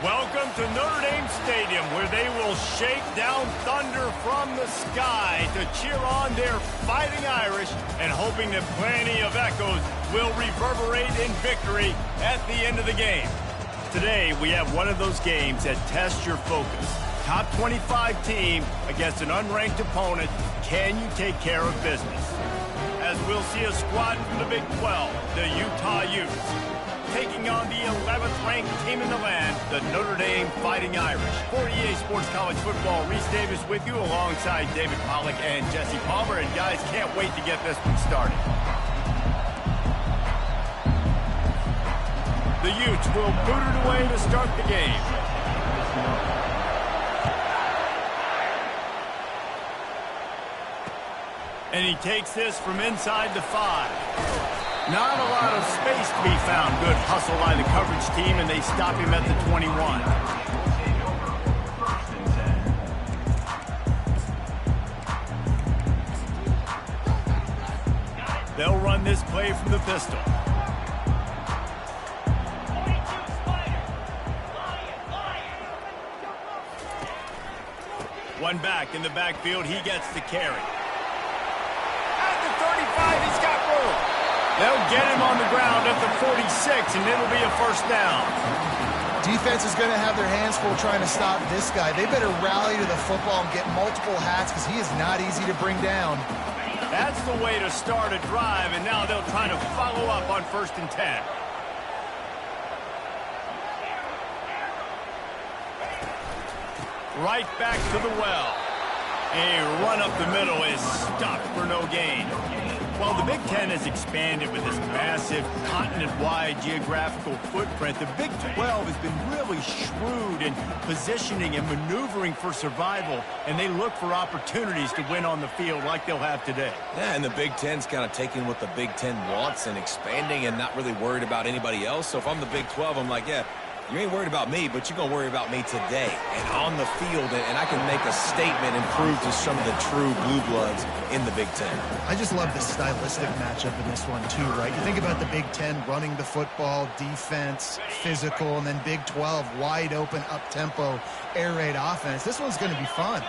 Welcome to Notre Dame Stadium, where they will shake down thunder from the sky to cheer on their Fighting Irish and hoping that plenty of echoes will reverberate in victory at the end of the game. Today, we have one of those games that tests your focus. Top 25 team against an unranked opponent. Can you take care of business? As we'll see a squad from the Big 12, the Utah Utes, taking on the 11th ranked team in the land, the Notre Dame Fighting Irish. For EA Sports College Football, Reese Davis with you alongside David Pollack and Jesse Palmer. And guys, can't wait to get this one started. The Utes will boot it away to start the game. And he takes this from inside the 5. Not a lot of space to be found. Good hustle by the coverage team, and they stop him at the 21. They'll run this play from the pistol. One back in the backfield. He gets the carry. At the 35, he's got room. They'll get him on the ground at the 46, and it'll be a first down. Defense is going to have their hands full trying to stop this guy. They better rally to the football and get multiple hats because he is not easy to bring down. That's the way to start a drive, and now they'll try to follow up on 1st and 10. Right back to the well. A run up the middle is stopped for no gain. While the Big Ten has expanded with this massive continent-wide geographical footprint, the Big 12 has been really shrewd in positioning and maneuvering for survival, and they look for opportunities to win on the field like they'll have today. Yeah, and the Big Ten's kind of taking what the Big Ten wants and expanding and not really worried about anybody else. So if I'm the Big 12, I'm like, yeah, you ain't worried about me, but you're going to worry about me today and on the field, and I can make a statement and prove to some of the true blue bloods in the Big Ten. I just love the stylistic matchup in this one, too, right? You think about the Big Ten running the football, defense, physical, and then Big 12, wide open, up-tempo, air raid offense. This one's going to be fun.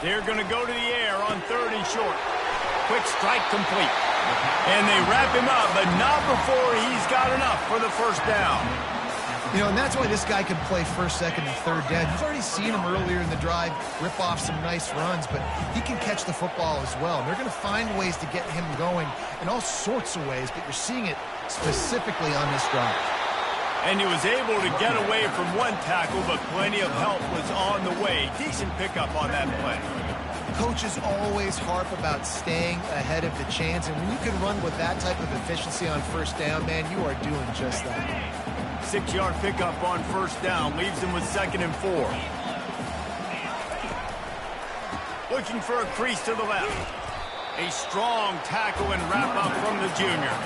They're going to go to the air on 3rd and short. Quick strike complete. And they wrap him up, but not before he's got enough for the first down. You know, and that's why this guy can play 1st, 2nd, and 3rd down. You've already seen him earlier in the drive rip off some nice runs, but he can catch the football as well. And they're going to find ways to get him going in all sorts of ways, but you're seeing it specifically on this drive. And he was able to get away from one tackle, but plenty of help was on the way. Decent pickup on that play. Coaches always harp about staying ahead of the chains, and when you can run with that type of efficiency on 1st down, man, you are doing just that. 6-yard pickup on 1st down leaves him with 2nd and 4. Looking for a crease to the left. A strong tackle and wrap up from the junior.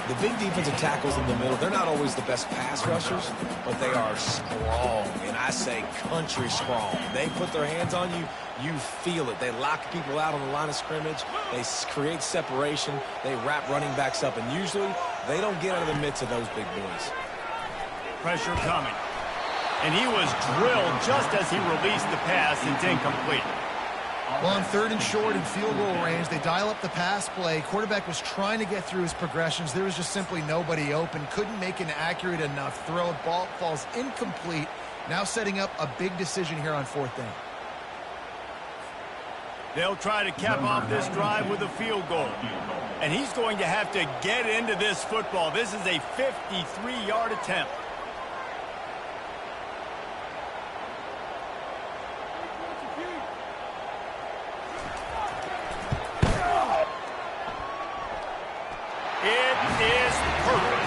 The big defensive tackles in the middle, they're not always the best pass rushers, but they are strong, and I say country strong. They put their hands on you, you feel it. They lock people out on the line of scrimmage. They create separation. They wrap running backs up, and usually they don't get out of the midst of those big boys. Pressure coming. And he was drilled just as he released the pass. It's incomplete. Well, on 3rd and short and field goal range, they dial up the pass play. Quarterback was trying to get through his progressions. There was just simply nobody open. Couldn't make an accurate enough throw. Ball falls incomplete. Now setting up a big decision here on 4th down. They'll try to cap off this drive with a field goal. And he's going to have to get into this football. This is a 53-yard attempt. It is perfect.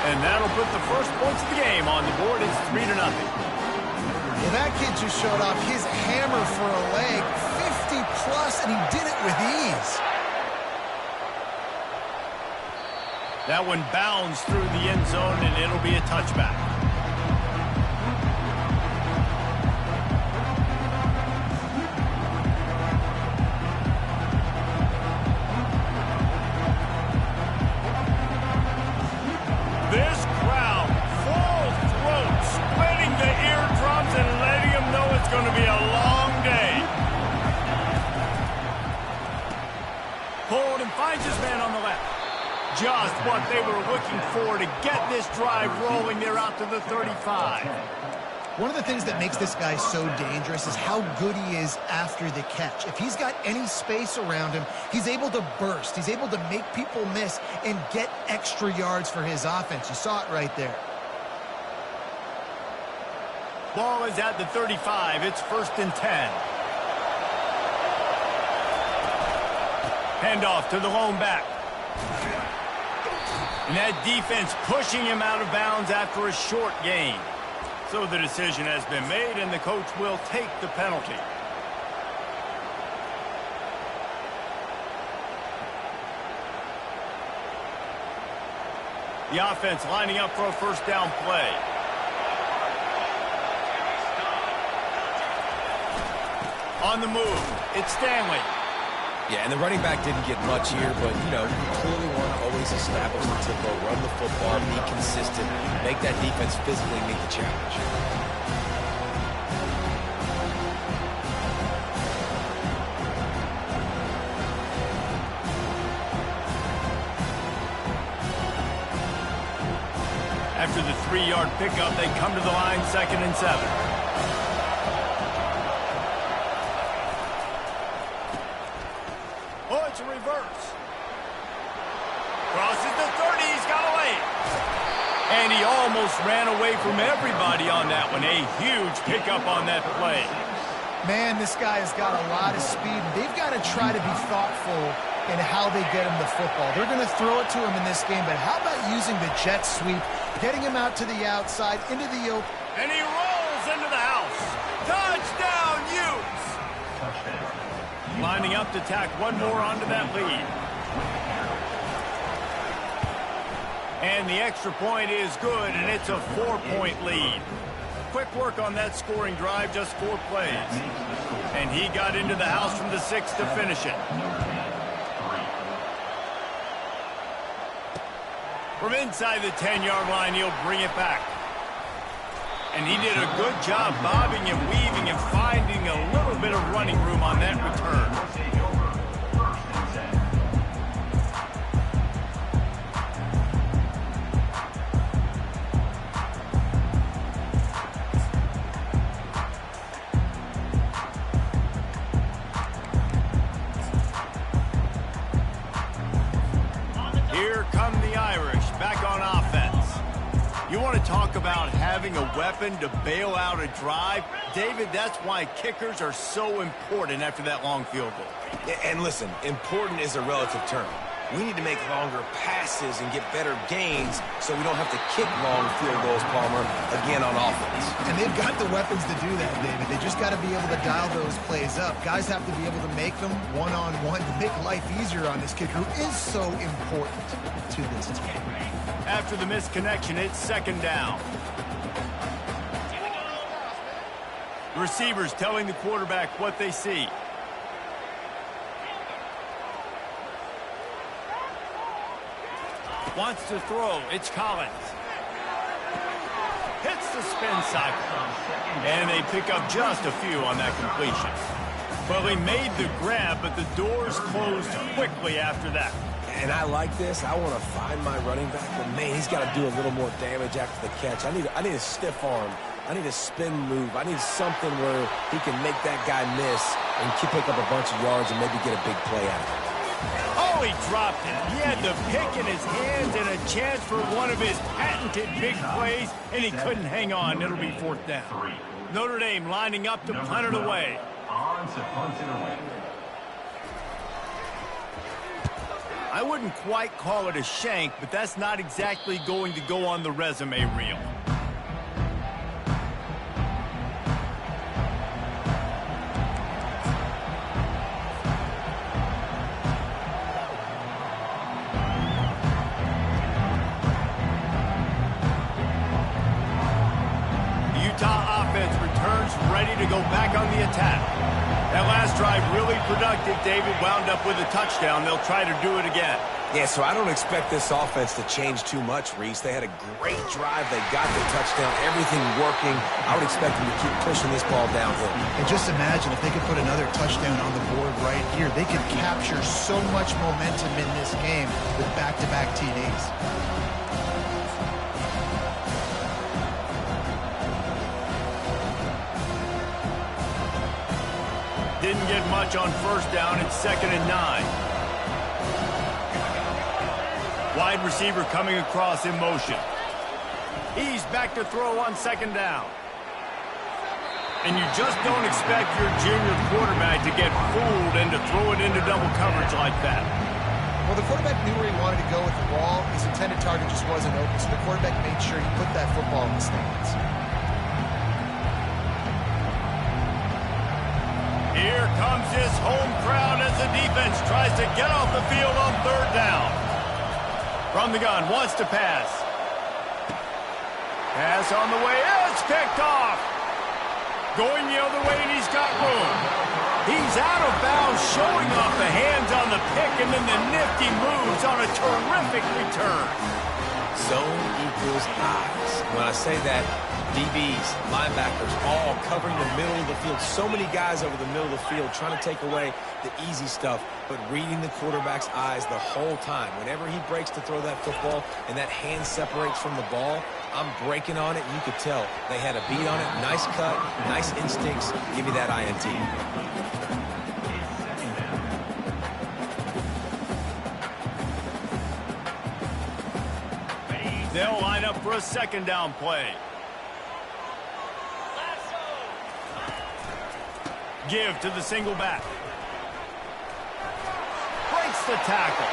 And that'll put the first points of the game on the board. It's 3-0. Well, that kid just showed off his hammer for a leg, 50-plus, and he did it with ease. That one bounds through the end zone, and it'll be a touchback. what they were looking for to get this drive rolling there out to the 35. One of the things that makes this guy so dangerous is how good he is after the catch. If he's got any space around him, he's able to burst. He's able to make people miss and get extra yards for his offense. You saw it right there. Ball is at the 35. It's 1st and 10. Handoff to the lone back. And that defense pushing him out of bounds after a short gain. So the decision has been made, and the coach will take the penalty. The offense lining up for a 1st down play. On the move, it's Stanley. Yeah, and the running back didn't get much here, but, you know, you clearly want to always establish the tempo, run the football, be consistent, make that defense physically meet the challenge. After the 3-yard pickup, they come to the line 2nd and 7. Oh, it's a reverse. Crosses the 30. He's got away. And he almost ran away from everybody on that one. A huge pickup on that play. Man, this guy has got a lot of speed. They've got to try to be thoughtful in how they get him the football. They're going to throw it to him in this game, but how about using the jet sweep, getting him out to the outside, into the open. And he rolls into the house. Touchdown, Utes! Lining up to tack one more onto that lead. And the extra point is good, and it's a 4-point lead. Quick work on that scoring drive, just 4 plays. And he got into the house from the 6 to finish it. From inside the 10-yard line, he'll bring it back. And he did a good job bobbing and weaving and finding a little bit of running room on that return. Here come the Irish back on offense. You want to talk about having a weapon to bail out a drive? David, that's why kickers are so important after that long field goal. And listen, important is a relative term. We need to make longer passes and get better gains so we don't have to kick long field goals, Palmer, again on offense. And they've got the weapons to do that, David. They just got to be able to dial those plays up. Guys have to be able to make them one-on-one to make life easier on this kicker, who is so important to this team. After the missed connection, it's 2nd down. Receivers telling the quarterback what they see. Wants to throw. It's Collins. Hits the spin cycle. And they pick up just a few on that completion. Well, he made the grab, but the doors closed quickly after that. And I like this. I want to find my running back, but man, he's got to do a little more damage after the catch. I need a stiff arm. I need a spin move. I need something where he can make that guy miss and pick up a bunch of yards and maybe get a big play out of it. Oh, he dropped it. He had the pick in his hands and a chance for one of his patented big plays, and he couldn't hang on. It'll be 4th down. Notre Dame lining up to punt it away. I wouldn't quite call it a shank, but that's not exactly going to go on the resume reel. Ready to go back on the attack. That last drive really productive. David wound up with a touchdown. They'll try to do it again. Yeah, so I don't expect this offense to change too much, Reese. They had a great drive. They got the touchdown, everything working. I would expect them to keep pushing this ball downhill. And just imagine if they could put another touchdown on the board right here. They could capture so much momentum in this game with back-to-back TDs. Didn't get much on first down. It's 2nd and 9. Wide receiver coming across in motion. He's back to throw on 2nd down. And you just don't expect your junior quarterback to get fooled and to throw it into double coverage like that. Well, the quarterback knew where he wanted to go with the ball. His intended target just wasn't open, so the quarterback made sure he put that football in the stands. Here comes his home crowd as the defense tries to get off the field on 3rd down. From the gun, wants to pass. Pass on the way, it's picked off. Going the other way, and he's got room. He's out of bounds, showing off the hands on the pick, and then the nifty moves on a terrific return. Zone equals eyes. When I say that, DBs, linebackers, all covering the middle of the field. So many guys over the middle of the field trying to take away the easy stuff, but reading the quarterback's eyes the whole time. Whenever he breaks to throw that football and that hand separates from the ball, I'm breaking on it, and you could tell they had a beat on it. Nice cut, nice instincts. Give me that INT. They'll line up for a 2nd down play. Give to the single back. Breaks the tackle.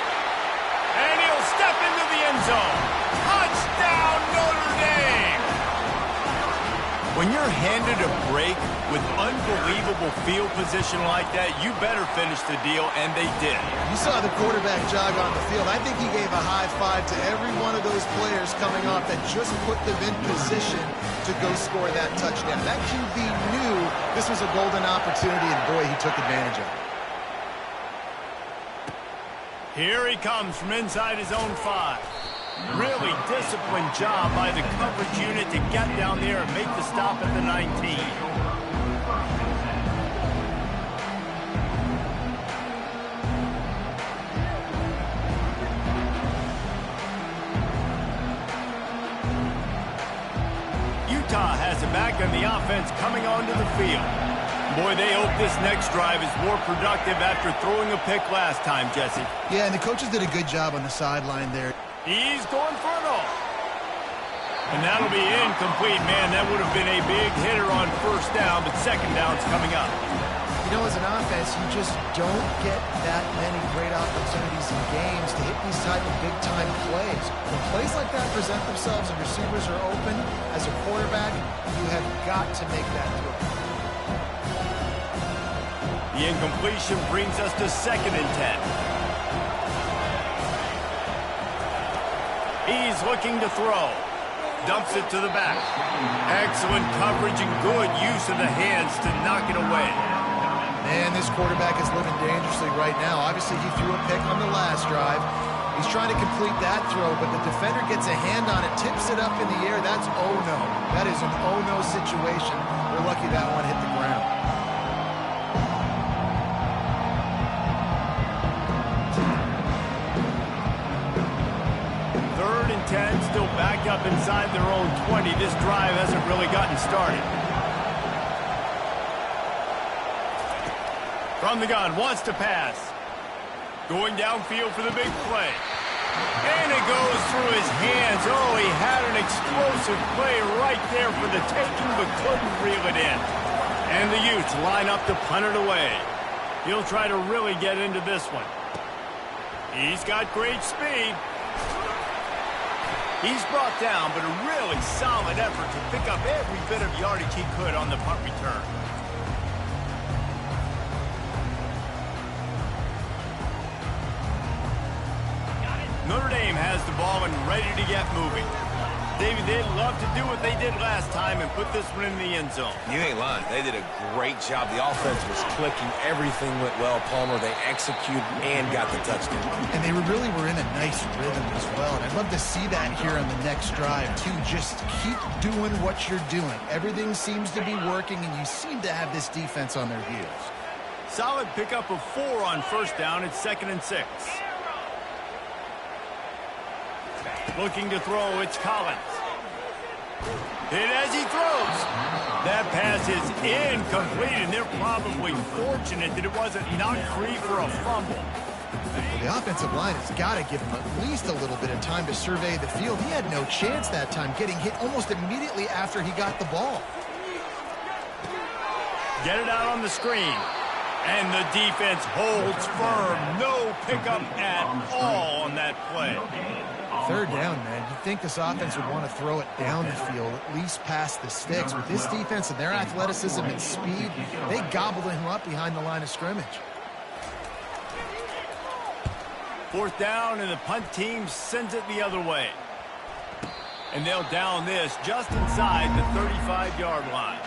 And he'll step into the end zone. Touchdown, Notre Dame! When you're handed a break with unbelievable field position like that, you better finish the deal, and they did. You saw the quarterback jog on the field. I think he gave a high five to every one of those players coming off that just put them in position to go score that touchdown. That QB knew this was a golden opportunity, and boy, he took advantage of it. Here he comes from inside his own 5. Really disciplined job by the coverage unit to get down there and make the stop at the 19. Utah has it back on the offense coming onto the field. Boy, they hope this next drive is more productive after throwing a pick last time, Jesse. Yeah, and the coaches did a good job on the sideline there. He's going for it all. And that'll be incomplete. Man, that would have been a big hitter on first down, but 2nd down's coming up. You know, as an offense, you just don't get that many great opportunities in games to hit these type of big-time plays. When plays like that present themselves and receivers are open, as a quarterback, you have got to make that throw. The incompletion brings us to 2nd and 10. He's looking to throw. Dumps it to the back. Excellent coverage and good use of the hands to knock it away. Man, this quarterback is living dangerously right now. Obviously, he threw a pick on the last drive. He's trying to complete that throw, but the defender gets a hand on it, tips it up in the air. That's oh-no. That is an oh-no situation. We're lucky that one hit the ground. Still back up inside their own 20. This drive hasn't really gotten started. From the gun, wants to pass. Going downfield for the big play. And it goes through his hands. Oh, he had an explosive play right there for the taking, but couldn't reel it in. And the Utes line up to punt it away. He'll try to really get into this one. He's got great speed. He's brought down, but a really solid effort to pick up every bit of yardage he could on the punt return. Notre Dame has the ball and ready to get moving. David, they'd love to do what they did last time and put this one in the end zone. You ain't lying. They did a great job. The offense was clicking. Everything went well, Palmer. They executed and got the touchdown. And they really were in a nice rhythm as well. And I'd love to see that here on the next drive, too. Just keep doing what you're doing. Everything seems to be working, and you seem to have this defense on their heels. Solid pickup of 4 on first down. It's 2nd and 6. Looking to throw, it's Collins. And as he throws, that pass is incomplete, and they're probably fortunate that it wasn't knocked free for a fumble. Well, the offensive line has got to give him at least a little bit of time to survey the field. He had no chance that time, getting hit almost immediately after he got the ball. Get it out on the screen. And the defense holds firm. No pickup at all on that play. 3rd down, man. You'd think this offense would want to throw it down the field, at least past the sticks. With this defense and their athleticism and speed, they gobbled him up behind the line of scrimmage. 4th down, and the punt team sends it the other way. And they'll down this just inside the 35-yard line.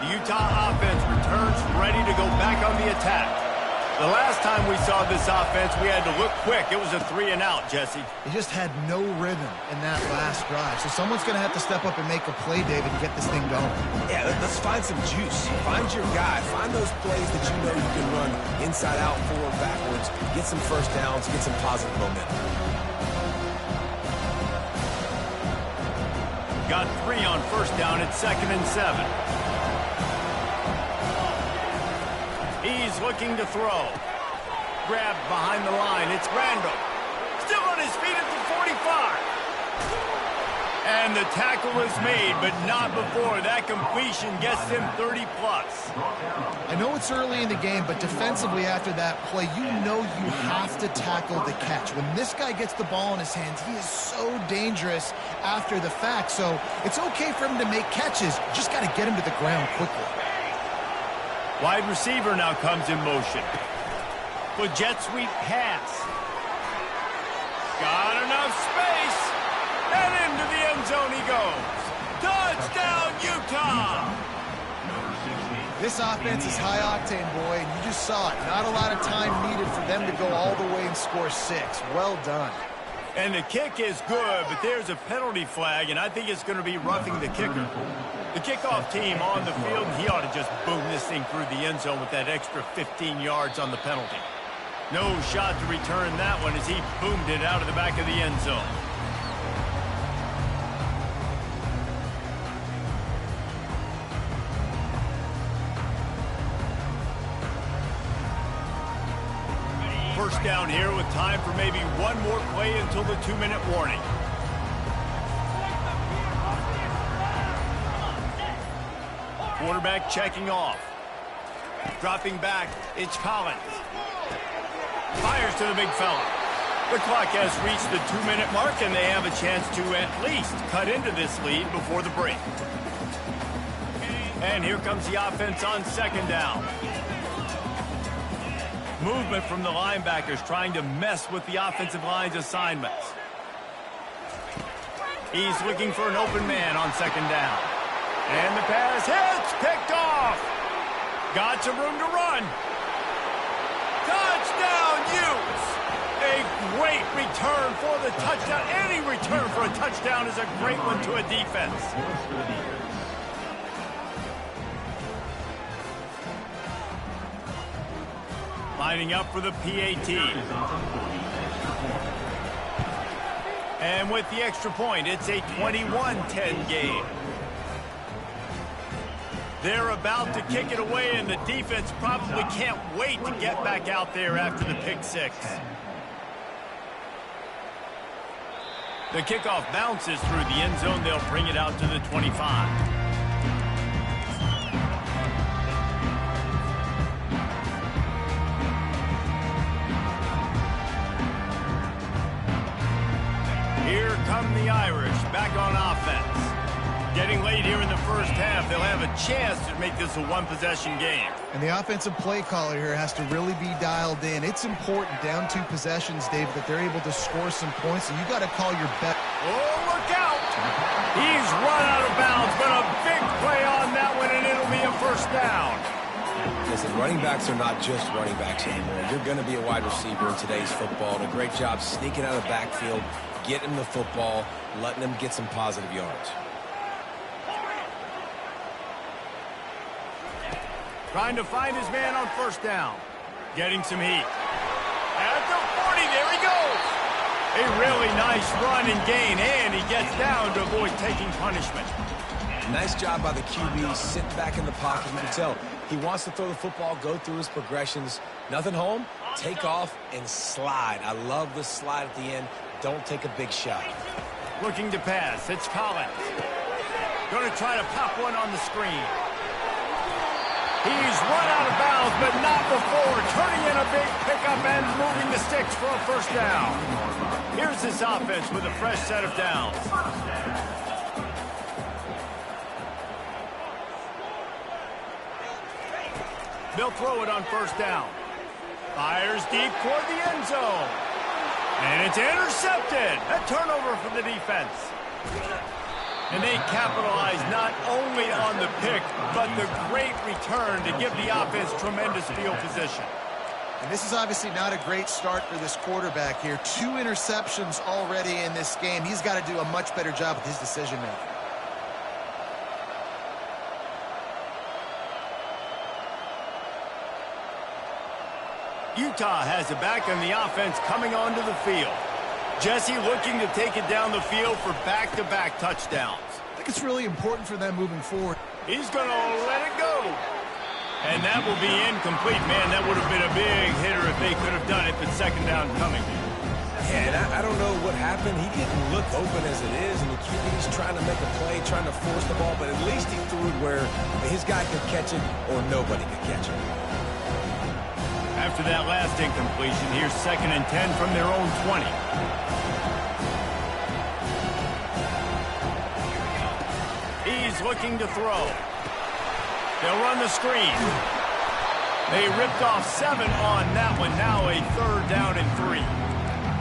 Utah offense returns ready to go back on the attack. The last time we saw this offense, we had to look quick. It was a 3 and out, Jesse. They just had no rhythm in that last drive. So someone's going to have to step up and make a play, David, and get this thing going. Yeah, let's find some juice. Find your guy. Find those plays that you know you can run inside out, forward, backwards. Get some first downs. Get some positive momentum. Got 3 on first down. It's 2nd and 7. He's looking to throw. Grabbed behind the line. It's Randall. Still on his feet at the 45. And the tackle is made, but not before. That completion gets him 30-plus. I know it's early in the game, but defensively after that play, you know you have to tackle the catch. When this guy gets the ball in his hands, he is so dangerous after the fact. So it's okay for him to make catches. Just got to get him to the ground quickly. Wide receiver now comes in motion. For jet sweep pass. Got enough space. And into the end zone he goes. Touchdown, Utah! This offense is high octane, boy, and you just saw it. Not a lot of time needed for them to go all the way and score 6. Well done. And the kick is good, but there's a penalty flag, and I think it's going to be roughing the kicker. The kickoff team on the field, he ought to just boom this thing through the end zone with that extra 15 yards on the penalty. No shot to return that one as he boomed it out of the back of the end zone. First down here with time for maybe one more play until the 2-minute warning. Quarterback checking off. Dropping back, it's Collins. Fires to the big fella. The clock has reached the 2-minute mark, and they have a chance to at least cut into this lead before the break. And here comes the offense on 2nd down. Movement from the linebackers trying to mess with the offensive line's assignments. He's looking for an open man on 2nd down. And the pass hits, picked off. Got some room to run. Touchdown, Utes. A great return for the touchdown. Any return for a touchdown is a great one to a defense. Lining up for the PAT. And with the extra point, it's a 21-10 game. They're about to kick it away, and the defense probably can't wait to get back out there after the pick 6. The kickoff bounces through the end zone. They'll bring it out to the 25. Here come the Irish back on offense. Getting late here in the first half, they'll have a chance to make this a one-possession game. And the offensive play caller here has to really be dialed in. It's important down 2 possessions, David, that they're able to score some points, and you got to call your bet. Oh, look out! He's run out of bounds, but a big play on that one, and it'll be a first down. Listen, running backs are not just running backs anymore. You're going to be a wide receiver in today's football. And a great job sneaking out of the backfield, getting the football, letting them get some positive yards. Trying to find his man on first down. Getting some heat. At the 40, there he goes. A really nice run and gain, and he gets down to avoid taking punishment. Nice job by the QB, sitting back in the pocket. You can tell he wants to throw the football, go through his progressions. Nothing home, take off, and slide. I love the slide at the end. Don't take a big shot. Looking to pass. It's Collins. Going to try to pop one on the screen. He's run out of bounds, but not before. Turning in a big pickup and moving the sticks for a first down. Here's this offense with a fresh set of downs. They'll throw it on first down. Fires deep toward the end zone. And it's intercepted. A turnover for the defense. And they capitalize not only on the pick, but the great return to give the offense tremendous field position. And this is obviously not a great start for this quarterback here. 2 interceptions already in this game. He's got to do a much better job with his decision-making. Utah has it back on the offense coming onto the field. Jesse looking to take it down the field for back-to-back touchdowns. I think it's really important for them moving forward. He's going to let it go. And that will be incomplete. Man, that would have been a big hitter if they could have done it, but second down coming. Yeah, and I don't know what happened. He didn't look open as it is, and the QB's trying to make a play, trying to force the ball, but at least he threw it where his guy could catch it or nobody could catch it. After that last incompletion, here's 2nd and 10 from their own 20. He's looking to throw. They'll run the screen. They ripped off 7 on that one. Now a 3rd down and 3.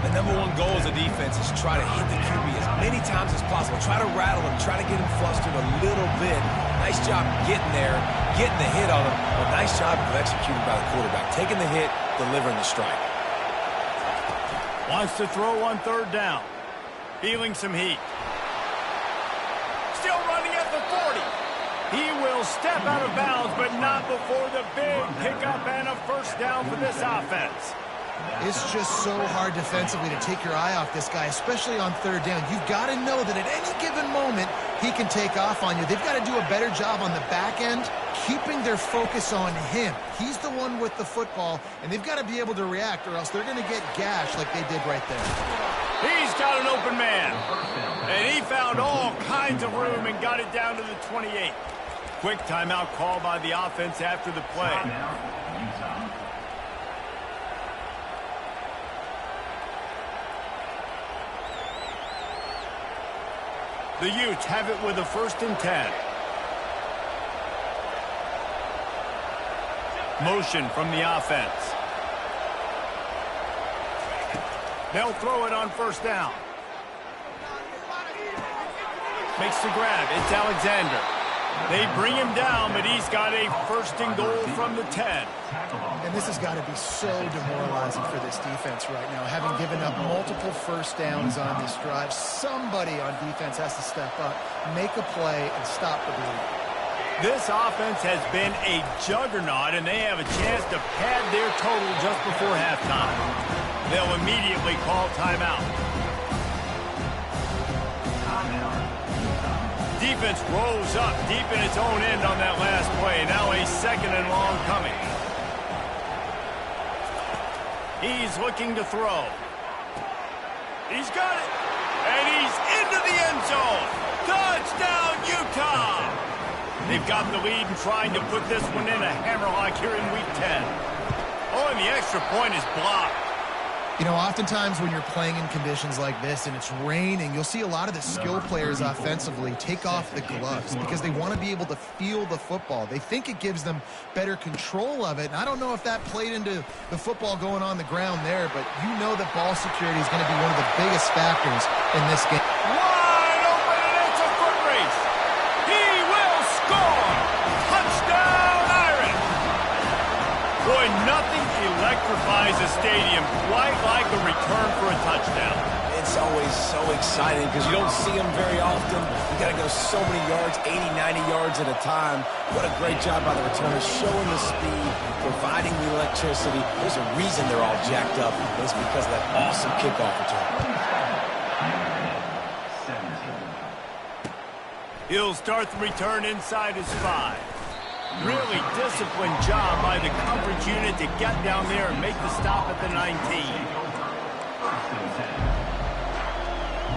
The #1 goal as a defense is try to hit the QB as many times as possible. Try to rattle him, try to get him flustered a little bit. Nice job getting there, getting the hit on him. But nice job of executing by the quarterback. Taking the hit, delivering the strike. Wants to throw on 3rd down. Feeling some heat. Still running at the 40. He will step out of bounds, but not before the big pickup and a first down for this offense. It's just so hard defensively to take your eye off this guy, especially on 3rd down. You've got to know that at any given moment, he can take off on you. They've got to do a better job on the back end, keeping their focus on him. He's the one with the football, and they've got to be able to react, or else they're going to get gashed like they did right there. He's got an open man. And he found all kinds of room and got it down to the 28. Quick timeout call by the offense after the play. The Utes have it with a 1st and 10. Motion from the offense. They'll throw it on 1st down. Makes the grab. It's Alexander. They bring him down, but he's got a 1st and goal from the 10. And this has got to be so demoralizing for this defense right now. Having given up multiple 1st downs on this drive, somebody on defense has to step up, make a play, and stop the bleed. This offense has been a juggernaut, and they have a chance to pad their total just before halftime. They'll immediately call timeout. Defense rolls up deep in its own end on that last play. Now a 2nd and long coming. He's looking to throw. He's got it. And he's into the end zone. Touchdown, Utah. They've got the lead and trying to put this one in a hammerlock here in Week 10. Oh, and the extra point is blocked. You know, oftentimes when you're playing in conditions like this and it's raining, you'll see a lot of the skill players offensively take off the gloves because they want to be able to feel the football. They think it gives them better control of it. And I don't know if that played into the football going on the ground there, but you know that ball security is going to be one of the biggest factors in this game. Wide open, and it's a foot race. He will score. Touchdown, Irish. Boy, nothing electrifies a stadium quite like a return for a touchdown. It's always so exciting because you don't see them very often. You got to go so many yards, 80, 90 yards at a time. What a great job by the returners, showing the speed, providing the electricity. There's a reason they're all jacked up. It's because of that awesome kickoff return. He'll start the return inside his 5. Really disciplined job by the coverage unit to get down there and make the stop at the 19.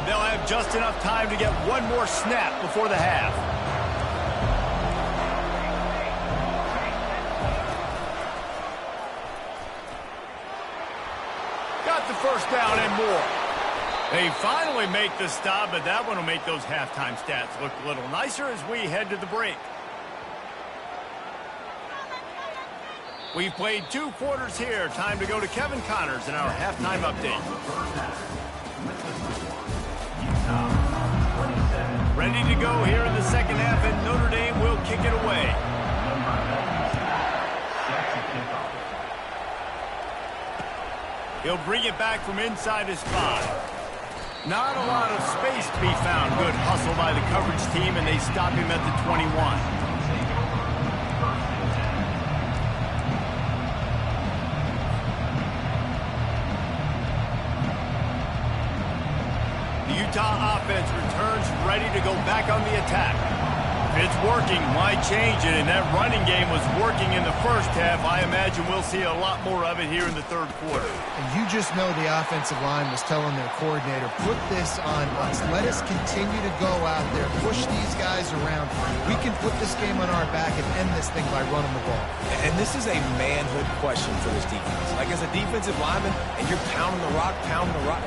They'll have just enough time to get one more snap before the half. Got the first down and more. They finally make the stop, but that one will make those halftime stats look a little nicer as we head to the break. We've played 2 quarters here. Time to go to Kevin Connors in our halftime update. Ready to go here in the second half, and Notre Dame will kick it away. He'll bring it back from inside his 5. Not a lot of space to be found. Good hustle by the coverage team, and they stop him at the 21. Utah offense returns ready to go back on the attack. If it's working, why change it? And that running game was working in the first half. I imagine we'll see a lot more of it here in the third quarter. And you just know the offensive line was telling their coordinator, put this on us. Let us continue to go out there, push these guys around. We can put this game on our back and end this thing by running the ball. And this is a manhood question for this defense. Like, as a defensive lineman, and you're pounding the rock,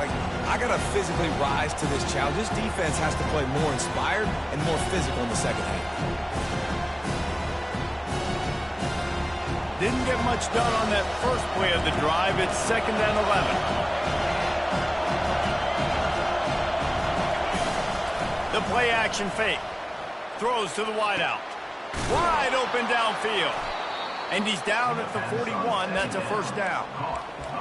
like, I got to physically rise to this challenge. This defense has to play more inspired and more physical in the second half. Didn't get much done on that first play of the drive. It's 2nd and 11. The play action fake. Throws to the wideout. Wide open downfield. And he's down at the 41. That's a first down.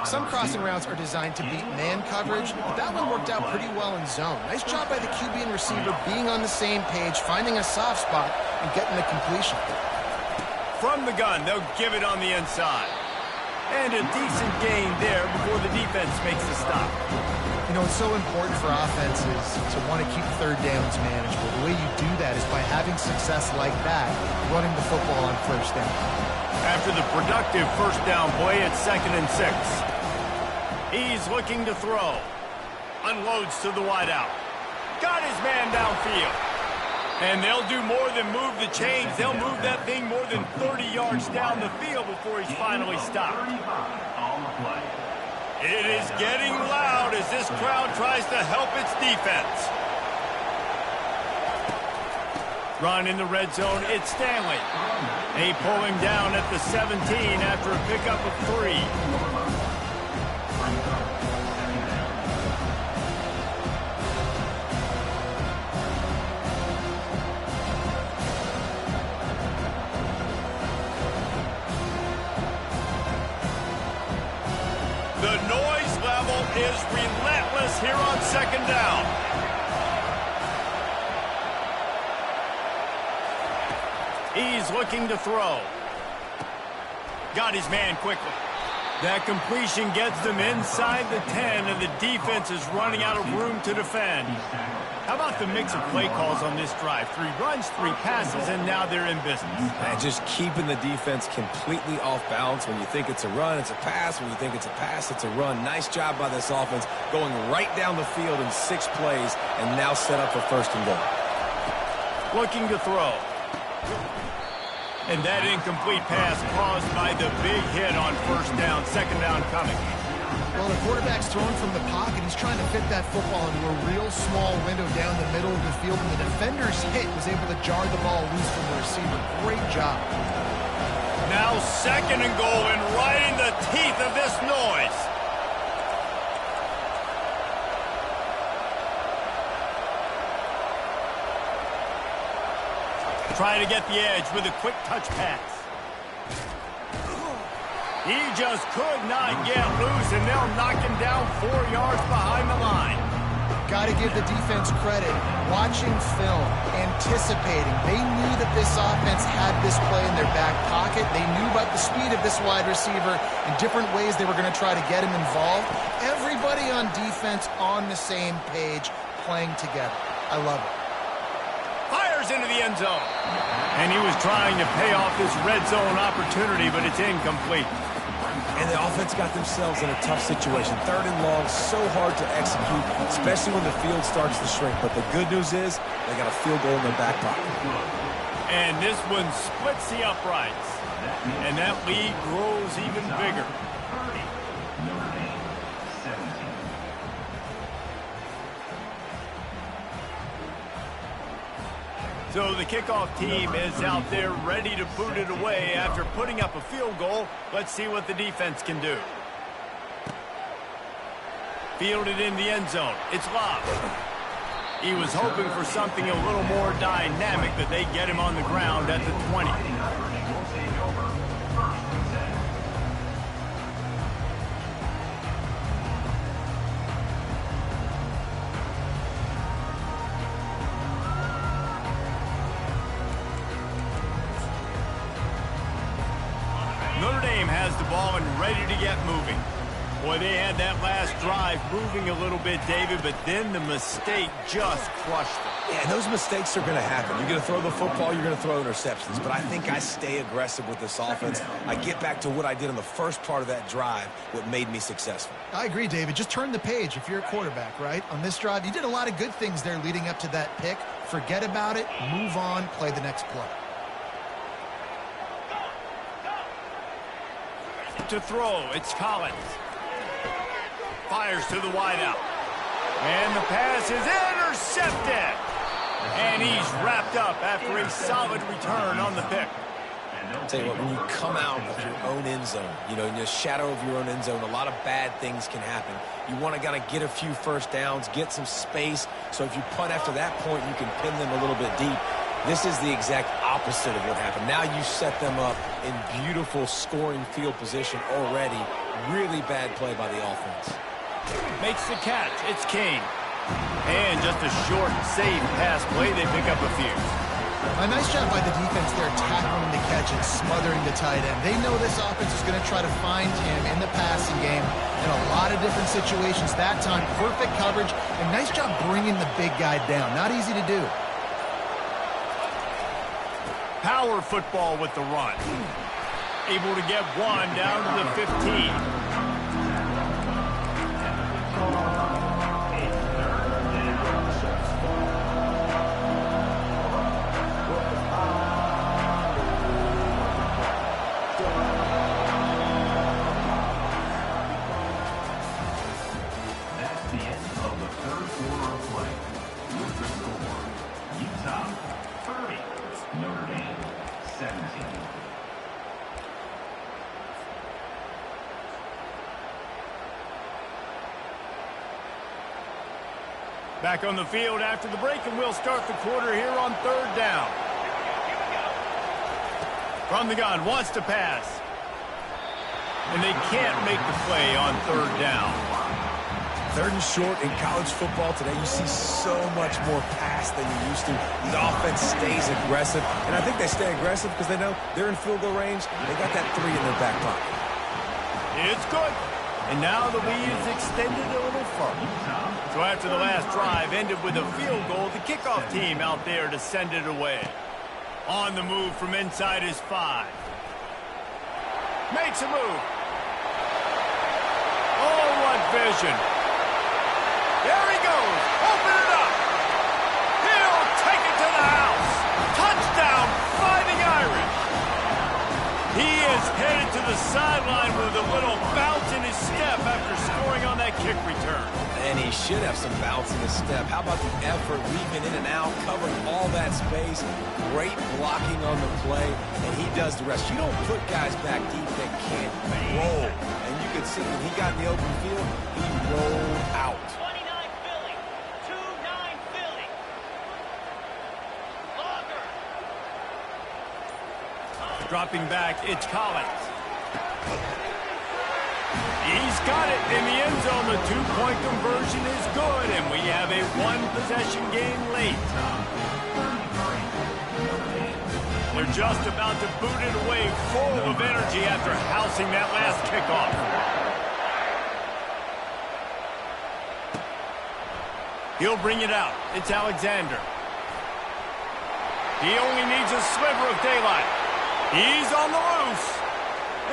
Some crossing routes are designed to beat man coverage, but that one worked out pretty well in zone. Nice job by the QB and receiver being on the same page, finding a soft spot, and getting the completion. From the gun, they'll give it on the inside. And a decent gain there before the defense makes the stop. You know, it's so important for offenses to want to keep third downs manageable. The way you do that is by having success like that, running the football on first down. After the productive first down play, it's 2nd and 6. He's looking to throw. Unloads to the wideout. Got his man downfield. And they'll do more than move the chains. They'll move that thing more than 30 yards down the field before he's finally stopped. It is getting loud as this crowd tries to help its defense. Run in the red zone, it's Stanley. They pull him down at the 17 after a pickup of 3. The noise level is relentless here on 2nd down. He's looking to throw. Got his man quickly. That completion gets them inside the 10, and the defense is running out of room to defend. How about the mix of play calls on this drive? 3 runs, 3 passes, and now they're in business. And just keeping the defense completely off balance. When you think it's a run, it's a pass. When you think it's a pass, it's a run. Nice job by this offense, going right down the field in 6 plays, and now set up for 1st and goal. Looking to throw. And that incomplete pass caused by the big hit on 1st down. 2nd down coming. Well, the quarterback's throwing from the pocket. He's trying to fit that football into a real small window down the middle of the field, and the defender's hit was able to jar the ball loose from the receiver. Great job. Now 2nd and goal, and right in the teeth of this noise. Trying to get the edge with a quick touch pass. He just could not get loose, and they'll knock him down 4 yards behind the line. Got to give the defense credit. Watching film, anticipating. They knew that this offense had this play in their back pocket. They knew about the speed of this wide receiver and different ways they were going to try to get him involved. Everybody on defense on the same page, playing together. I love it. Fires into the end zone. And he was trying to pay off this red zone opportunity, but it's incomplete. And the offense got themselves in a tough situation. 3rd and long, so hard to execute, especially when the field starts to shrink. But the good news is they got a field goal in their back pocket. And this one splits the uprights. And that lead grows even bigger. So the kickoff team is out there ready to boot it away after putting up a field goal. Let's see what the defense can do. Fielded in the end zone. It's lobbed. He was hoping for something a little more dynamic, but they get him on the ground at the 20. Notre Dame has the ball and ready to get moving. Boy, they had that last drive moving a little bit, David, but then the mistake just crushed them. Yeah, and those mistakes are going to happen. You're going to throw the football, you're going to throw interceptions. But I think I stay aggressive with this offense. I get back to what I did in the first part of that drive, what made me successful. I agree, David. Just turn the page if you're a quarterback, right? On this drive, you did a lot of good things there leading up to that pick. Forget about it, move on, play the next play. To throw, it's Collins. Fires to the wideout. And the pass is intercepted. And he's wrapped up after a solid return on the pick. I'll tell you what, when you come out of your own end zone, you know, in the shadow of your own end zone, a lot of bad things can happen. You want to kind of get a few first downs, get some space. So if you punt after that point, you can pin them a little bit deep. This is the exact opposite of what happened. Now you set them up in beautiful scoring field position already. Really bad play by the offense. Makes the catch. It's King. And just a short, safe pass play. They pick up a few. A nice job by the defense there, tackling the catch and smothering the tight end. They know this offense is going to try to find him in the passing game in a lot of different situations. That time, perfect coverage, and nice job bringing the big guy down. Not easy to do. Power football with the run. Able to get one down to the 15. Back on the field after the break, and we'll start the quarter here on 3rd down. From the gun, wants to pass. And they can't make the play on 3rd down. 3rd and short in college football today, you see so much more pass than you used to. The offense stays aggressive, and I think they stay aggressive because they know they're in field goal range. They got that 3 in their back pocket. It's good. And now the lead is extended a little further. So after the last drive ended with a field goal, the kickoff team out there to send it away. On the move from inside his 5. Makes a move. Oh, what vision. There he goes. Open it up. He'll take it to the house. Touchdown, Fighting Irish. He is headed to the sideline with a little bounce in his step after kick return. And he should have some bounce in his step. How about the effort, weaving in and out, covering all that space, great blocking on the play, and he does the rest. You don't put guys back deep that can't roll. And you could see when he got in the open field, he rolled out. 29 Philly, 2-9 Philly. Longer. Dropping back, it's Collins. He's got it in the end zone. The two-point conversion is good, and we have a one-possession game late. They're just about to boot it away, full of energy after housing that last kickoff. He'll bring it out. It's Alexander. He only needs a sliver of daylight. He's on the loose.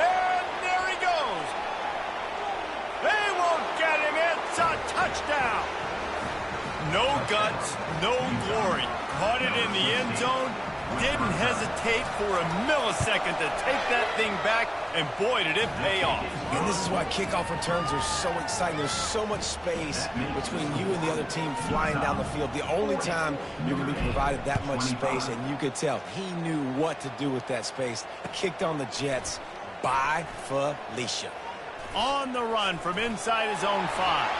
And there he goes. They won't get him. It's a touchdown. No guts, no glory. Caught it in the end zone. Didn't hesitate for a millisecond to take that thing back, and boy, did it pay off. And this is why kickoff returns are so exciting. There's so much space between you and the other team flying down the field. The only time you're going to be provided that much space, and you could tell he knew what to do with that space. Kicked on the Jets by Felicia. On the run from inside his own 5.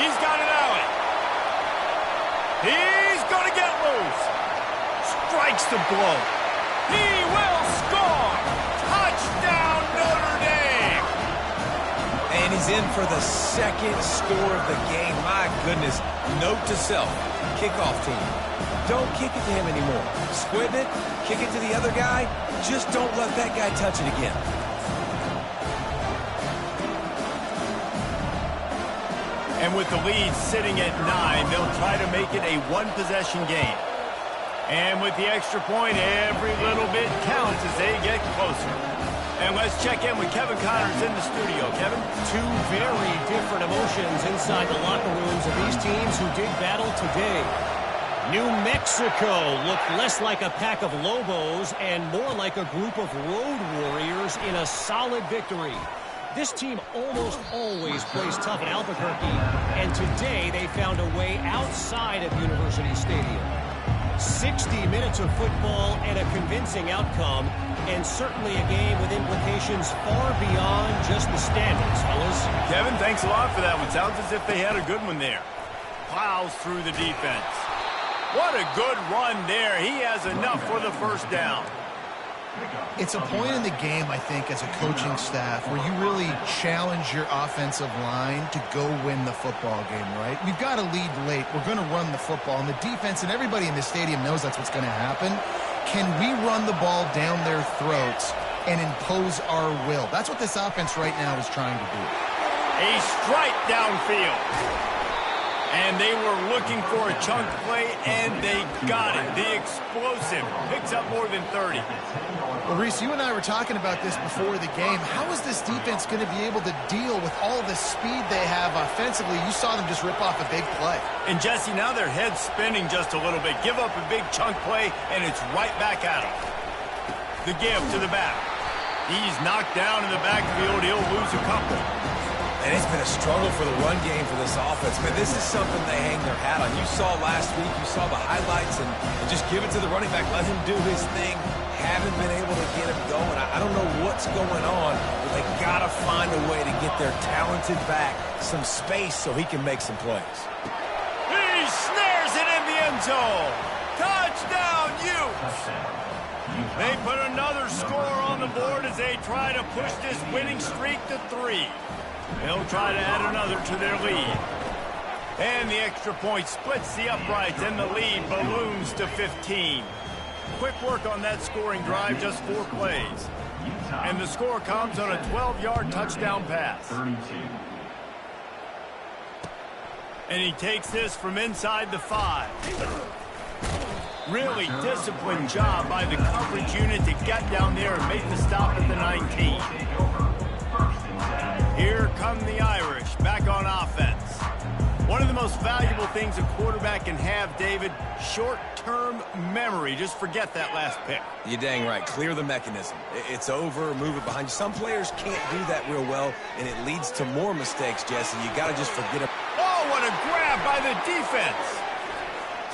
He's got it out. He's going to get loose. Strikes the blow. He will score. Touchdown, Notre Dame. And he's in for the second score of the game. My goodness. Note to self, kickoff team. Don't kick it to him anymore. Squib it, kick it to the other guy. Just don't let that guy touch it again. And with the lead sitting at 9, they'll try to make it a one-possession game. And with the extra point, every little bit counts as they get closer. And let's check in with Kevin Connors in the studio. Kevin? Two very different emotions inside the locker rooms of these teams who did battle today. New Mexico looked less like a pack of Lobos and more like a group of road warriors in a solid victory. This team almost always plays tough in Albuquerque, and today they found a way outside of University Stadium. 60 minutes of football and a convincing outcome, and certainly a game with implications far beyond just the standings, fellas. Kevin, thanks a lot for that one. Sounds as if they had a good one there. Plows through the defense. What a good run there. He has enough for the first down. It's a point in the game, I think, as a coaching staff where you really challenge your offensive line to go win the football game, right? We've got to lead late. We're going to run the football, and the defense and everybody in the stadium knows that's what's going to happen. Can we run the ball down their throats and impose our will? That's what this offense right now is trying to do. A strike downfield. And they were looking for a chunk play, and they got it. The explosive picks up more than 30. Well, Reese, you and I were talking about this before the game. How is this defense going to be able to deal with all the speed they have offensively? You saw them just rip off a big play. And, Jesse, now their head's spinning just a little bit. Give up a big chunk play, and it's right back at them. The give to the back. He's knocked down in the backfield. He'll lose a couple. And it's been a struggle for the run game for this offense. Man, this is something they hang their hat on. You saw last week, you saw the highlights, and just give it to the running back. Let him do his thing. Haven't been able to get him going. I don't know what's going on, but they got to find a way to get their talented back some space so he can make some plays. He snares it in the end zone. Touchdown, Utes. They put another score on the board as they try to push this winning streak to 3. They'll try to add another to their lead. And the extra point splits the uprights, and the lead balloons to 15. Quick work on that scoring drive, just 4 plays. And the score comes on a 12-yard touchdown pass. And he takes this from inside the 5. Really disciplined job by the coverage unit to get down there and make the stop at the 19. Here come the Irish back on offense. One of the most valuable things a quarterback can have, David, short-term memory. Just forget that last pick. You're dang right. Clear the mechanism. It's over, move it behind you. Some players can't do that real well, and it leads to more mistakes, Jesse. You got to just forget it. Oh, what a grab by the defense.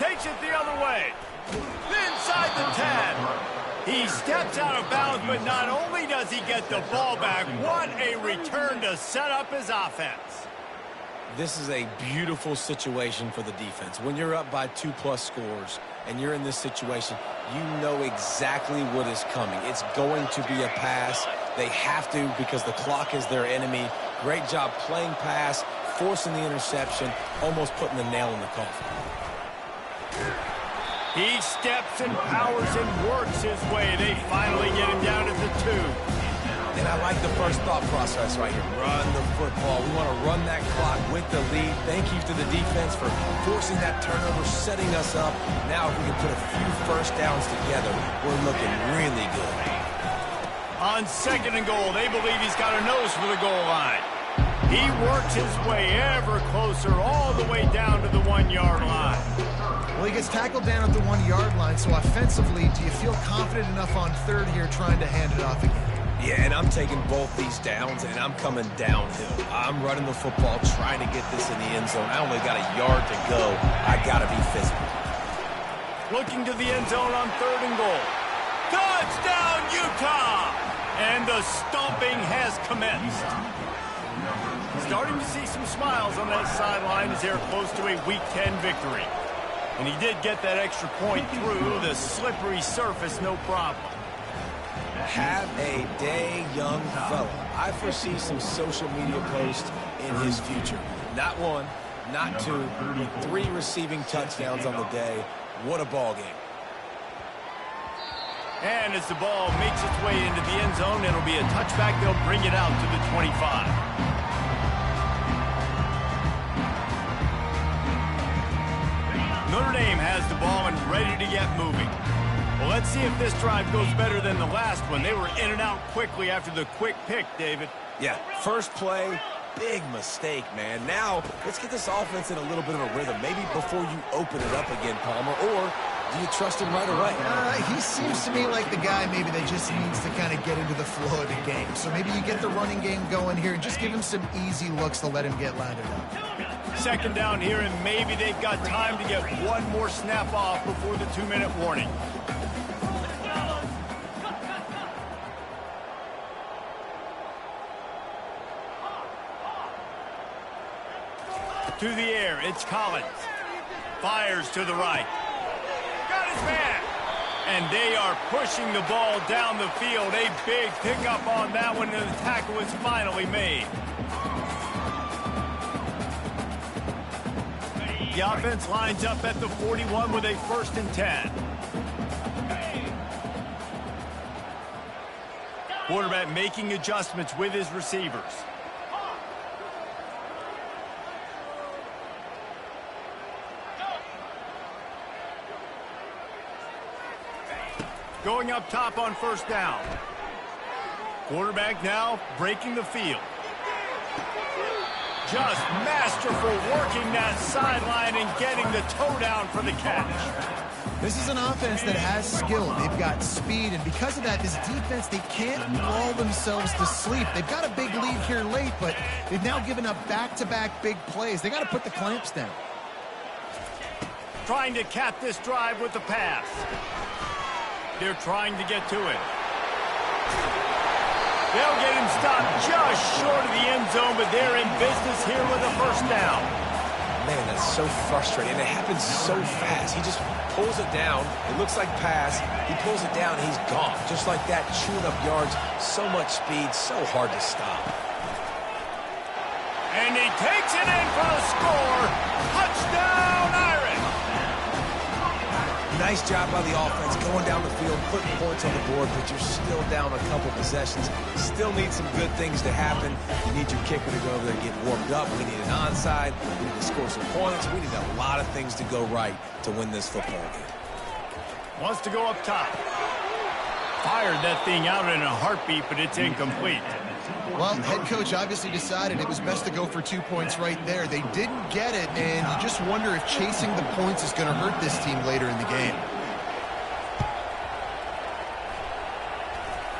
Takes it the other way. Inside the 10. He steps out of bounds, but not only does he get the ball back, what a return to set up his offense. This is a beautiful situation for the defense. When you're up by 2+ scores and you're in this situation, you know exactly what is coming. It's going to be a pass. They have to because the clock is their enemy. Great job playing pass, forcing the interception, almost putting the nail in the coffin. He steps and powers and works his way. They finally get him down at the 2. And I like the first thought process right here. Run the football. We want to run that clock with the lead. Thank you to the defense for forcing that turnover, setting us up. Now if we can put a few first downs together, we're looking really good. On 2nd and goal, they believe he's got a nose for the goal line. He works his way ever closer all the way down to the 1-yard line. Well, he gets tackled down at the 1-yard line, so offensively, do you feel confident enough on 3rd here trying to hand it off again? Yeah, and I'm taking both these downs, and I'm coming downhill. I'm running the football, trying to get this in the end zone. I only got a yard to go. I got to be physical. Looking to the end zone on 3rd and goal. Touchdown, Utah! And the stomping has commenced. Starting to see some smiles on that sideline as they're close to a Week 10 victory. And he did get that extra point through the slippery surface, no problem. Have a day, young fella. I foresee some social media posts in his future. Not 1, not 2, but 3 receiving touchdowns on the day. What a ball game. And as the ball makes its way into the end zone, it'll be a touchback. They'll bring it out to the 25. Notre Dame has the ball and ready to get moving. Well, let's see if this drive goes better than the last one. They were in and out quickly after the quick pick, David. Yeah, first play, big mistake, man. Now, let's get this offense in a little bit of a rhythm. Maybe before you open it up again, Palmer, or do you trust him right away? He seems to me like the guy maybe that just needs to kind of get into the flow of the game. So maybe you get the running game going here and just give him some easy looks to let him get landed up. 2nd down here, and maybe they've got time to get one more snap off before the 2-minute warning. To the air, it's Collins. Fires to the right. Got his man. And they are pushing the ball down the field. A big pickup on that one, and the tackle is finally made. The offense lines up at the 41 with a 1st and 10. Quarterback making adjustments with his receivers. Going up top on 1st down. Quarterback now breaking the field. Just masterful working that sideline and getting the toe down for the catch. This is an offense that has skill. They've got speed, and because of that, this defense, they can't lull themselves to sleep. They've got a big lead here late, but they've now given up back-to-back big plays. They got to put the clamps down. Trying to cap this drive with the pass. They're trying to get to it. They'll get him stopped just short of the end zone, but they're in business here with a 1st down. Man, that's so frustrating. And it happens so fast. He just pulls it down. It looks like pass. He pulls it down, and he's gone. Just like that, chewing up yards. So much speed, so hard to stop. And he takes it in for the score. Touchdown, Irish! Nice job by the offense going down the field, putting points on the board, but you're still down a couple possessions. Still need some good things to happen. You need your kicker to go over there and get warmed up. We need an onside. We need to score some points. We need a lot of things to go right to win this football game. Wants to go up top. Fired that thing out in a heartbeat, but it's incomplete. Well, head coach obviously decided it was best to go for 2 points right there. They didn't get it, and you just wonder if chasing the points is going to hurt this team later in the game.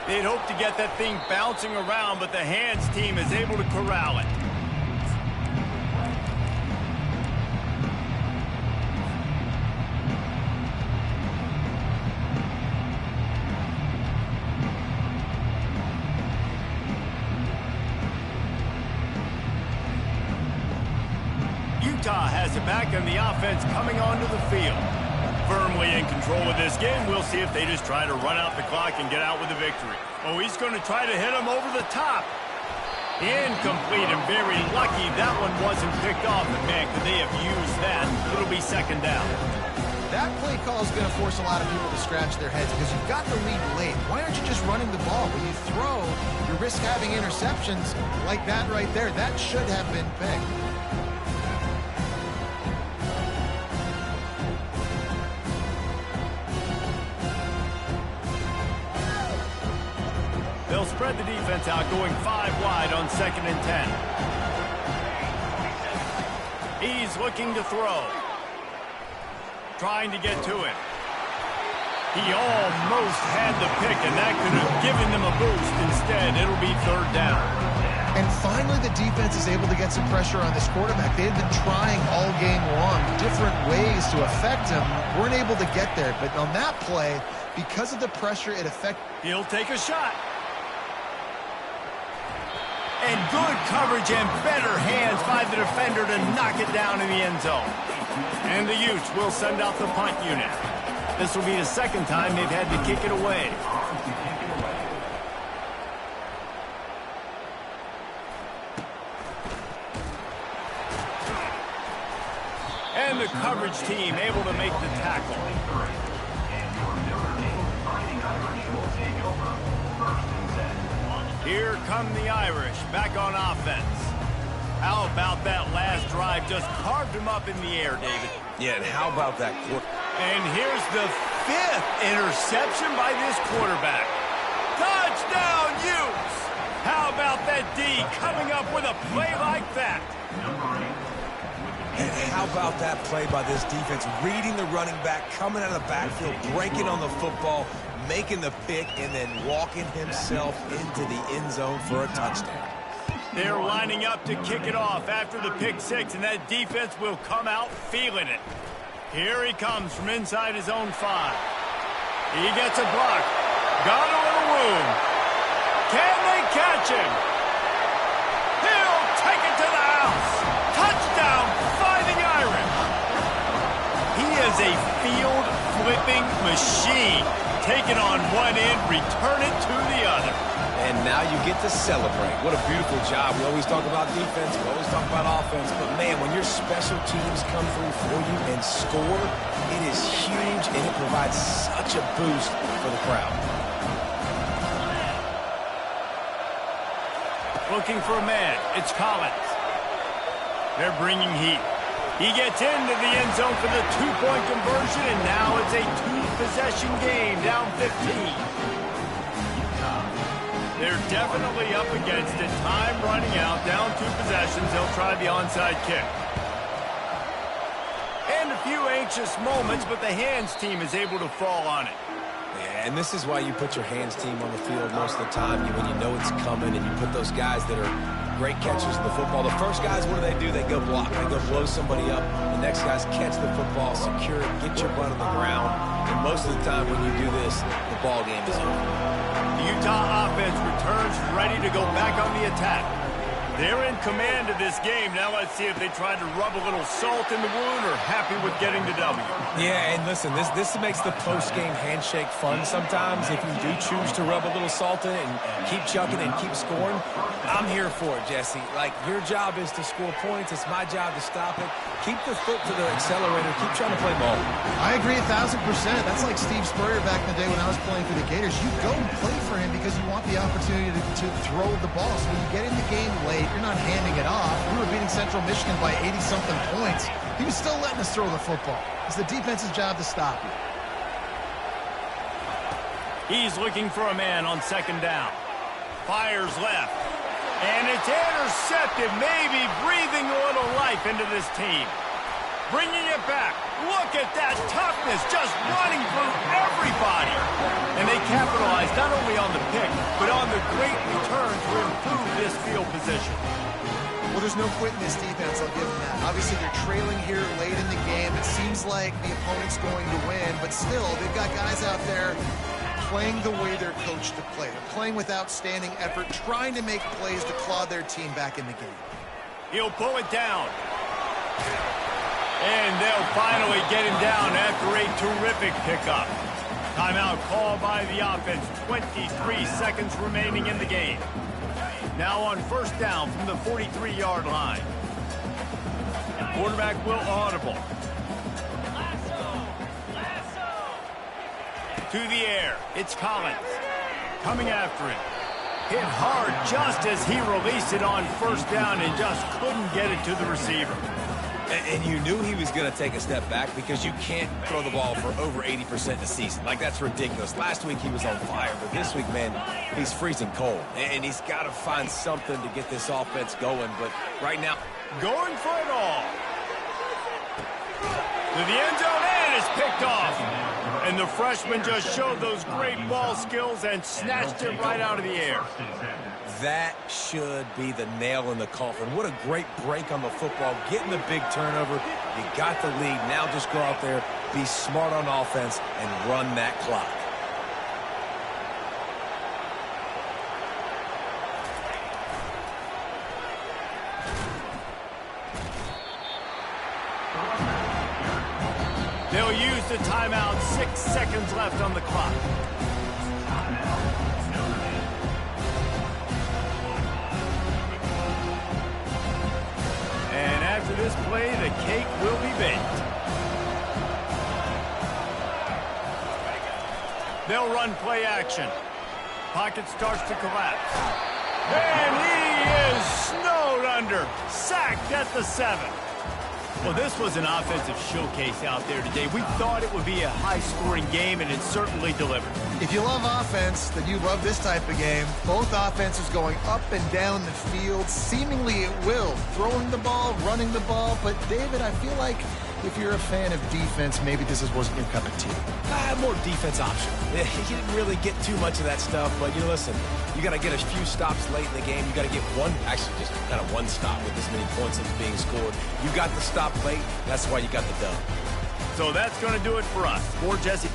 They'd hope to get that thing bouncing around, but the hands team is able to corral it. Utah has it back, and the offense coming onto the field. Firmly in control of this game. We'll see if they just try to run out the clock and get out with a victory. Oh, he's going to try to hit him over the top. Incomplete, and very lucky that one wasn't picked off. And man, could they have used that? It'll be second down. That play call is going to force a lot of people to scratch their heads because you've got the lead late. Why aren't you just running the ball? When you throw, you risk having interceptions like that right there. That should have been picked. They'll spread the defense out, going 5 wide on 2nd and 10. He's looking to throw. Trying to get to it. He almost had the pick, and that could have given them a boost. Instead, it'll be 3rd down. And finally, the defense is able to get some pressure on this quarterback. They had been trying all game long, different ways to affect him. Weren't able to get there, but on that play, because of the pressure, it affected. He'll take a shot. And good coverage and better hands by the defender to knock it down in the end zone. And the Utes will send out the punt unit. This will be the 2nd time they've had to kick it away. And the coverage team able to make the tackle. Here come the Irish, back on offense. How about that last drive? Just carved him up in the air, David. Yeah, and how about that quarter? And here's the 5th interception by this quarterback. Touchdown, Utes! How about that D coming up with a play like that? And how about that play by this defense? Reading the running back, coming out of the backfield, breaking on the football, making the pick, and then walking himself into the end zone for a touchdown. They're lining up to kick it off after the pick 6, and that defense will come out feeling it. Here he comes from inside his own 5. He gets a block. Got a little room. Can they catch him? He'll take it to the house. Touchdown, Fighting Irish. He is a field-flipping machine. Take it on one end, return it to the other. And now you get to celebrate. What a beautiful job. We always talk about defense. We always talk about offense. But, man, when your special teams come through for you and score, it is huge, and it provides such a boost for the crowd. Looking for a man. It's Collins. They're bringing heat. He gets into the end zone for the 2-point conversion, and now it's a 2-possession game, down 15. They're definitely up against it. Time running out, down 2 possessions. They'll try the onside kick. And a few anxious moments, but the hands team is able to fall on it. Yeah, and this is why you put your hands team on the field most of the time when you know it's coming, and you put those guys that are great catchers of the football. The first guys, what do? They go block. They go blow somebody up. The next guys catch the football, secure it, get your butt on the ground. And most of the time when you do this, the ball game is over. The Utah offense returns ready to go back on the attack. They're in command of this game. Now let's see if they try to rub a little salt in the wound or happy with getting the W. Yeah, and listen, this makes the post-game handshake fun sometimes. If you do choose to rub a little salt in it and keep chucking and keep scoring, I'm here for it, Jesse. Like, your job is to score points. It's my job to stop it. Keep the foot to the accelerator. Keep trying to play ball. I agree 1,000%. That's like Steve Spurrier back in the day when I was playing for the Gators. You go and play for him because you want the opportunity to throw the ball. So when you get in the game late, you're not handing it off. We were beating Central Michigan by 80-something points. He was still letting us throw the football. It's the defense's job to stop you. He's looking for a man on 2nd down. Fires left. it's intercepted, maybe breathing a little life into this team. Bringing it back. Look at that toughness, just running through everybody. And they capitalized not only on the pick, but on the great return to improve this field position. Well, there's no quitting this defense, I'll give them that. Obviously, they're trailing here late in the game. It seems like the opponent's going to win, but still, they've got guys out there playing the way they're coached to play. They're playing with outstanding effort, trying to make plays to claw their team back in the game. He'll pull it down. And they'll finally get him down after a terrific pickup. Timeout called by the offense. 23 seconds remaining in the game. Now on first down from the 43-yard line. Quarterback will audible. To the air. It's Collins. Coming after him. Hit hard just as he released it on first down and just couldn't get it to the receiver. And you knew he was going to take a step back because you can't throw the ball for over 80% in the season. Like, that's ridiculous. Last week he was on fire, but this week, man, he's freezing cold. And he's got to find something to get this offense going. But right now, going for it all. To the end zone, and it's picked off. And the freshman just showed those great ball skills and snatched it right out of the air. That should be the nail in the coffin. What a great break on the football. Getting the big turnover. You got the lead. Now just go out there, be smart on offense, and run that clock. They'll use the timeout. 6 seconds left on the clock. And after this play, the cake will be baked. They'll run play action. Pocket starts to collapse. And he is snowed under. Sacked at the 7. Well, this was an offensive showcase out there today. We thought it would be a high-scoring game, and it certainly delivered. If you love offense, then you love this type of game. Both offenses going up and down the field, seemingly at will. Throwing the ball, running the ball. But, David, I feel like if you're a fan of defense, maybe this wasn't your cup of tea. More defense option. He didn't really get too much of that stuff, but you listen, you got to get a few stops late in the game. You got to get just kind of one stop with this many points that's being scored. You got the stop late. That's why you got the dub. So that's going to do it for us. For Jesse.